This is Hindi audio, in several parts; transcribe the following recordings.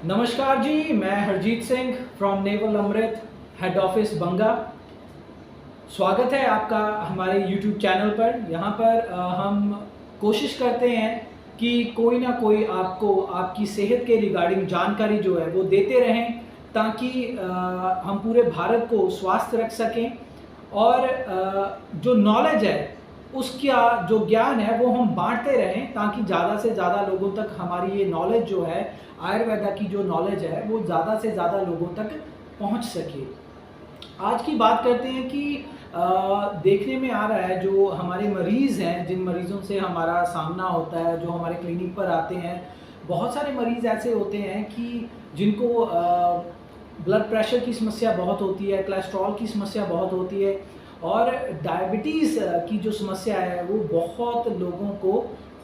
नमस्कार जी, मैं Harjeet Singh from naval Amrit head office Banga. स्वागत है आपका हमारे यूट्यूब चैनल पर। यहाँ पर हम कोशिश करते हैं कि कोई ना कोई आपको आपकी सेहत के रिगार्डिंग जानकारी जो है वो देते रहें, ताकि हम पूरे भारत को स्वस्थ रख सकें और जो नॉलेज है उसका जो ज्ञान है वो हम बांटते रहें, ताकि ज़्यादा से ज़्यादा लोगों तक हमारी ये नॉलेज जो है, आयुर्वेदा की जो नॉलेज है वो ज़्यादा से ज़्यादा लोगों तक पहुंच सके। आज की बात करते हैं कि देखने में आ रहा है जो हमारे मरीज़ हैं, जिन मरीज़ों से हमारा सामना होता है, जो हमारे क्लिनिक पर आते हैं, बहुत सारे मरीज़ ऐसे होते हैं कि जिनको ब्लड प्रेशर की समस्या बहुत होती है, कोलेस्ट्रॉल की समस्या बहुत होती है और डायबिटीज़ की जो समस्या है वो बहुत लोगों को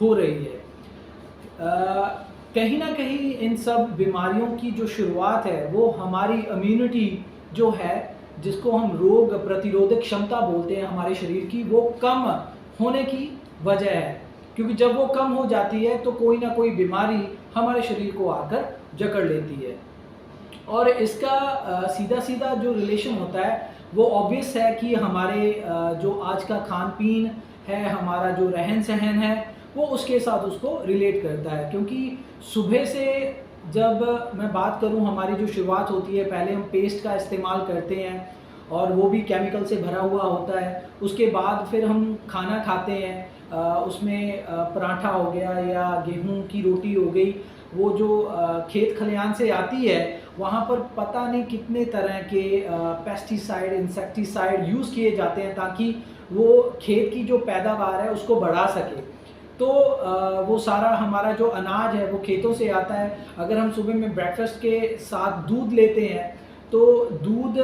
हो रही है। कहीं न कहीं इन सब बीमारियों की जो शुरुआत है वो हमारी इम्यूनिटी जो है, जिसको हम रोग प्रतिरोधक क्षमता बोलते हैं हमारे शरीर की, वो कम होने की वजह है। क्योंकि जब वो कम हो जाती है तो कोई ना कोई बीमारी हमारे शरीर को आकर जकड़ लेती है और इसका सीधा-सीधा जो रिलेशन होता है वो ऑब्वियस है कि हमारे जो आज का खान-पीन है, हमारा जो रहन-सहन है, वो उसके साथ उसको रिलेट करता है। क्योंकि सुबह से जब मैं बात करूँ, हमारी जो शुरुआत होती है, पहले हम पेस्ट का इस्तेमाल करते हैं और वो भी केमिकल से भरा हुआ होता है। उसके बाद फिर हम खाना खाते हैं, उसमें पराठा हो गया या गेहूँ की रोटी हो गई, वो जो खेत खलिहान से आती है, वहाँ पर पता नहीं कितने तरह के पेस्टिसाइड, इंसेक्टिसाइड यूज़ किए जाते हैं ताकि वो खेत की जो पैदावार है उसको बढ़ा सके। तो वो सारा हमारा जो अनाज है वो खेतों से आता है। अगर हम सुबह में ब्रेकफ़ास्ट के साथ दूध लेते हैं, तो दूध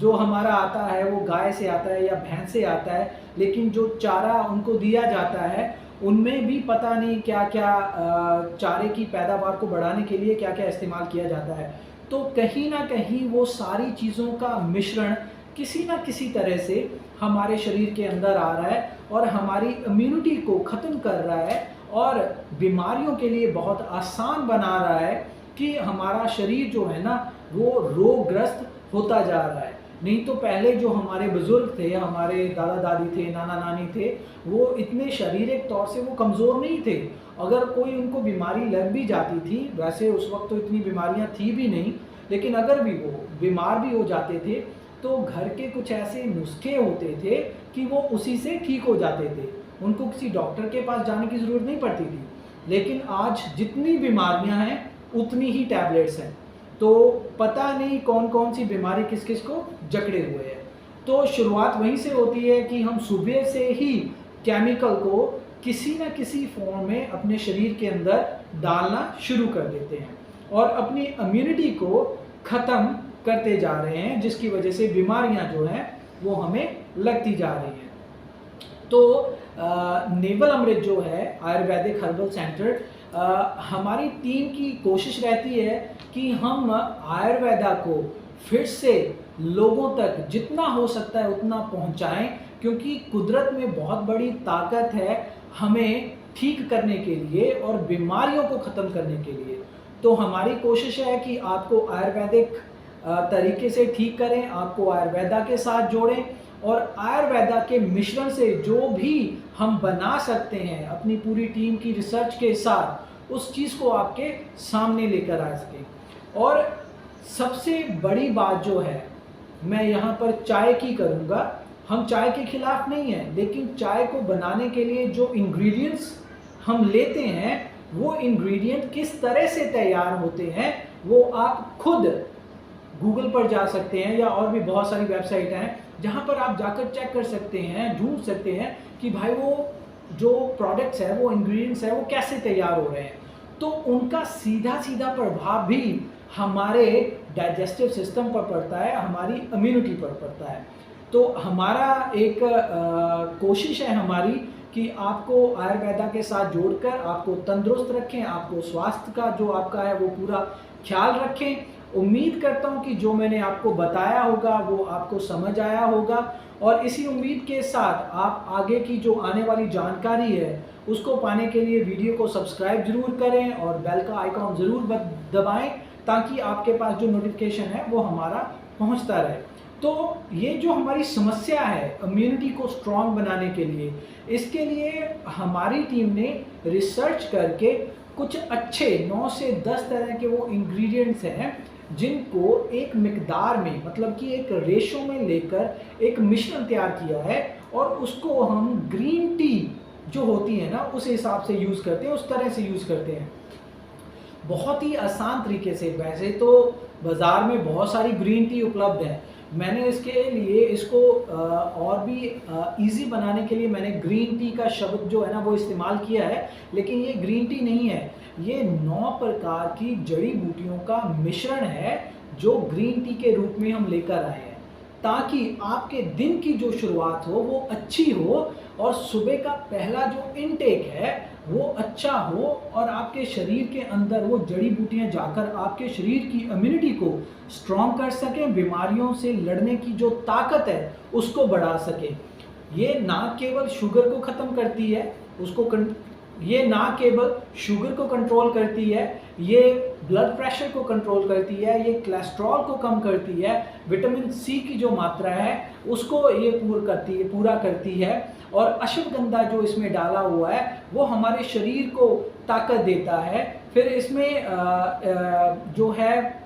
जो हमारा आता है वो गाय से आता है या भैंस से आता है, लेकिन जो चारा उनको दिया जाता है, उनमें भी पता नहीं क्या-क्या चारे की पैदावार को बढ़ाने के लिए क्या-क्या इस्तेमाल किया जाता है। तो कहीं न कहीं वो सारी चीज़ों का मिश्रण किसी न किसी तरह से हमारे शरीर के अंदर आ रहा है और हमारी इम्यूनिटी को ख़त्म कर रहा है और बीमारियों के लिए बहुत आसान बना रहा है कि हमारा शरीर जो है ना वो रोगग्रस्त होता जा रहा है। नहीं तो पहले जो हमारे बुज़ुर्ग थे, हमारे दादा-दादी थे, नाना-नानी थे, वो इतने शारीरिक तौर से वो कमज़ोर नहीं थे। अगर कोई उनको बीमारी लग भी जाती थी, वैसे उस वक़्त तो इतनी बीमारियाँ थी भी नहीं, लेकिन अगर भी वो बीमार भी हो जाते थे, तो घर के कुछ ऐसे नुस्खे होते थे कि वो उसी से ठीक हो जाते थे। उनको किसी डॉक्टर के पास जाने की ज़रूरत नहीं पड़ती थी। लेकिन आज जितनी बीमारियाँ हैं, उतनी ही टैबलेट्स हैं। तो पता नहीं कौन-कौन सी बीमारी किस-किस को जकड़े हुए है। तो शुरुआत वहीं से होती है कि हम सुबह से ही केमिकल को किसी न किसी फ़ॉर्म में अपने शरीर के अंदर डालना शुरू कर देते हैं और अपनी इम्यूनिटी को ख़त्म करते जा रहे हैं, जिसकी वजह से बीमारियां जो हैं वो हमें लगती जा रही हैं। तो नेवल अमृत जो है आयुर्वेदिक हर्बल सेंटर, हमारी टीम की कोशिश रहती है कि हम आयुर्वेदा को फिर से लोगों तक जितना हो सकता है उतना पहुंचाएं, क्योंकि कुदरत में बहुत बड़ी ताकत है हमें ठीक करने के लिए और बीमारियों को ख़त्म करने के लिए। तो हमारी कोशिश है कि आपको आयुर्वेदिक तरीके से ठीक करें, आपको आयुर्वेदा के साथ जोड़ें और आयुर्वेदा के मिश्रण से जो भी हम बना सकते हैं अपनी पूरी टीम की रिसर्च के साथ, उस चीज़ को आपके सामने लेकर आ सकें। और सबसे बड़ी बात जो है, मैं यहाँ पर चाय की करूँगा। हम चाय के खिलाफ नहीं हैं, लेकिन चाय को बनाने के लिए जो इंग्रेडिएंट्स हम लेते हैं, वो इंग्रेडिएंट किस तरह से तैयार होते हैं, वो आप खुद गूगल पर जा सकते हैं या और भी बहुत सारी वेबसाइट हैं जहाँ पर आप जाकर चेक कर सकते हैं, ढूंढ सकते हैं कि भाई वो जो प्रोडक्ट्स है, वो इंग्रेडिएंट्स है, वो कैसे तैयार हो रहे हैं। तो उनका सीधा-सीधा प्रभाव भी हमारे डाइजेस्टिव सिस्टम पर पड़ता है, हमारी इम्यूनिटी पर पड़ता है। तो हमारा एक कोशिश है हमारी कि आपको आयुर्वेदा के साथ जोड़कर आपको तंदुरुस्त रखें, आपको स्वास्थ्य का जो आपका है वो पूरा ख्याल रखें। उम्मीद करता हूँ कि जो मैंने आपको बताया होगा वो आपको समझ आया होगा और इसी उम्मीद के साथ आप आगे की जो आने वाली जानकारी है उसको पाने के लिए वीडियो को सब्सक्राइब ज़रूर करें और बेल का आइकॉन ज़रूर दबाएं, ताकि आपके पास जो नोटिफिकेशन है वो हमारा पहुंचता रहे। तो ये जो हमारी समस्या है इम्यूनिटी को स्ट्रॉन्ग बनाने के लिए, इसके लिए हमारी टीम ने रिसर्च करके कुछ अच्छे 9 से 10 तरह के वो इंग्रेडिएंट्स हैं जिनको एक मिकदार में, मतलब कि एक रेशो में लेकर एक मिश्रण तैयार किया है, और उसको हम ग्रीन टी जो होती है ना उस हिसाब से यूज़ करते हैं, उस तरह से यूज़ करते हैं बहुत ही आसान तरीके से। वैसे तो बाज़ार में बहुत सारी ग्रीन टी उपलब्ध है, मैंने इसके लिए इसको और भी इजी बनाने के लिए मैंने ग्रीन टी का शब्द जो है ना वो इस्तेमाल किया है, लेकिन ये ग्रीन टी नहीं है, ये 9 प्रकार की जड़ी बूटियों का मिश्रण है जो ग्रीन टी के रूप में हम लेकर आए हैं, ताकि आपके दिन की जो शुरुआत हो वो अच्छी हो और सुबह का पहला जो इनटेक है वो अच्छा हो, और आपके शरीर के अंदर वो जड़ी बूटियां जाकर आपके शरीर की इम्यूनिटी को स्ट्रॉन्ग कर सकें, बीमारियों से लड़ने की जो ताकत है उसको बढ़ा सके। ये ना केवल शुगर को ख़त्म करती है, ये ना केवल शुगर को कंट्रोल करती है, ये ब्लड प्रेशर को कंट्रोल करती है, ये कोलेस्ट्रॉल को कम करती है, विटामिन सी की जो मात्रा है उसको ये पूरा करती है, और अश्वगंधा जो इसमें डाला हुआ है वो हमारे शरीर को ताकत देता है। फिर इसमें जो है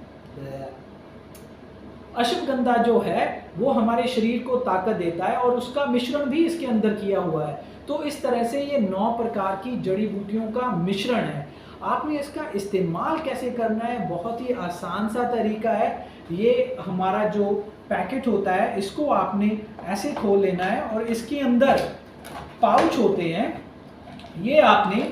अश्वगंधा जो है वो हमारे शरीर को ताकत देता है, और उसका मिश्रण भी इसके अंदर किया हुआ है। तो इस तरह से ये 9 प्रकार की जड़ी बूटियों का मिश्रण है। आपने इसका इस्तेमाल कैसे करना है, बहुत ही आसान सा तरीका है। ये हमारा जो पैकेट होता है इसको आपने ऐसे खोल लेना है, और इसके अंदर पाउच होते हैं, ये आपने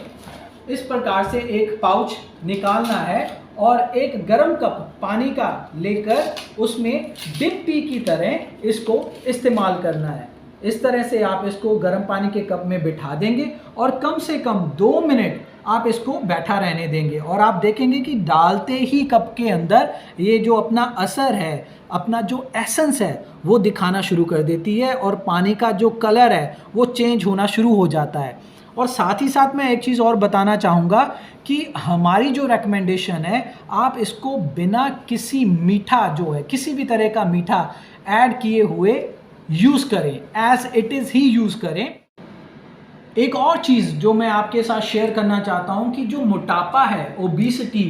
इस प्रकार से एक पाउच निकालना है और एक गर्म कप पानी का लेकर उसमें डिप टी की तरह इसको इस्तेमाल करना है। इस तरह से आप इसको गर्म पानी के कप में बिठा देंगे और कम से कम 2 मिनट आप इसको बैठा रहने देंगे, और आप देखेंगे कि डालते ही कप के अंदर ये जो अपना असर है, अपना जो एसेंस है वो दिखाना शुरू कर देती है, और पानी का जो कलर है वो चेंज होना शुरू हो जाता है। और साथ ही साथ मैं एक चीज़ और बताना चाहूँगा कि हमारी जो रिकमेंडेशन है, आप इसको बिना किसी मीठा जो है, किसी भी तरह का मीठा ऐड किए हुए यूज़ करें, एज इट इज़ ही यूज़ करें। एक और चीज़ जो मैं आपके साथ शेयर करना चाहता हूँ कि जो मोटापा है, ओबेसिटी,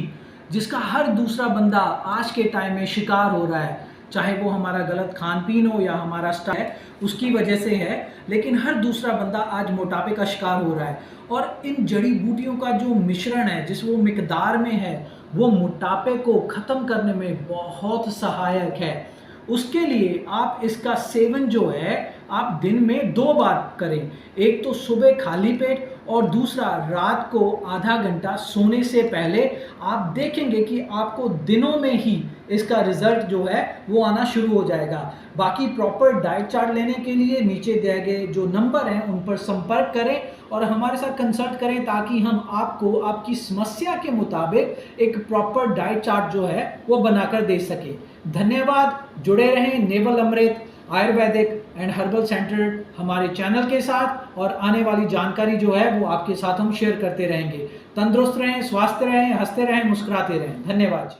जिसका हर दूसरा बंदा आज के टाइम में शिकार हो रहा है, चाहे वो हमारा गलत खान पीन हो या हमारा स्टाइल उसकी वजह से है, लेकिन हर दूसरा बंदा आज मोटापे का शिकार हो रहा है। और इन जड़ी बूटियों का जो मिश्रण है, जिस वो मिकदार में है, वो मोटापे को ख़त्म करने में बहुत सहायक है। उसके लिए आप इसका सेवन जो है आप दिन में 2 बार करें, एक तो सुबह खाली पेट और दूसरा रात को आधा घंटा सोने से पहले। आप देखेंगे कि आपको दिनों में ही इसका रिजल्ट जो है वो आना शुरू हो जाएगा। बाकी प्रॉपर डाइट चार्ट लेने के लिए नीचे दिए गए जो नंबर हैं उन पर संपर्क करें और हमारे साथ कंसल्ट करें, ताकि हम आपको आपकी समस्या के मुताबिक एक प्रॉपर डाइट चार्ट जो है वो बनाकर दे सके। धन्यवाद। जुड़े रहें Naval Amrit Ayurvedic and herbal centre हमारे चैनल के साथ, और आने वाली जानकारी जो है वो आपके साथ हम शेयर करते रहेंगे। तंदुरुस्त रहें, स्वस्थ रहें, हंसते रहें, मुस्कुराते रहें। धन्यवाद।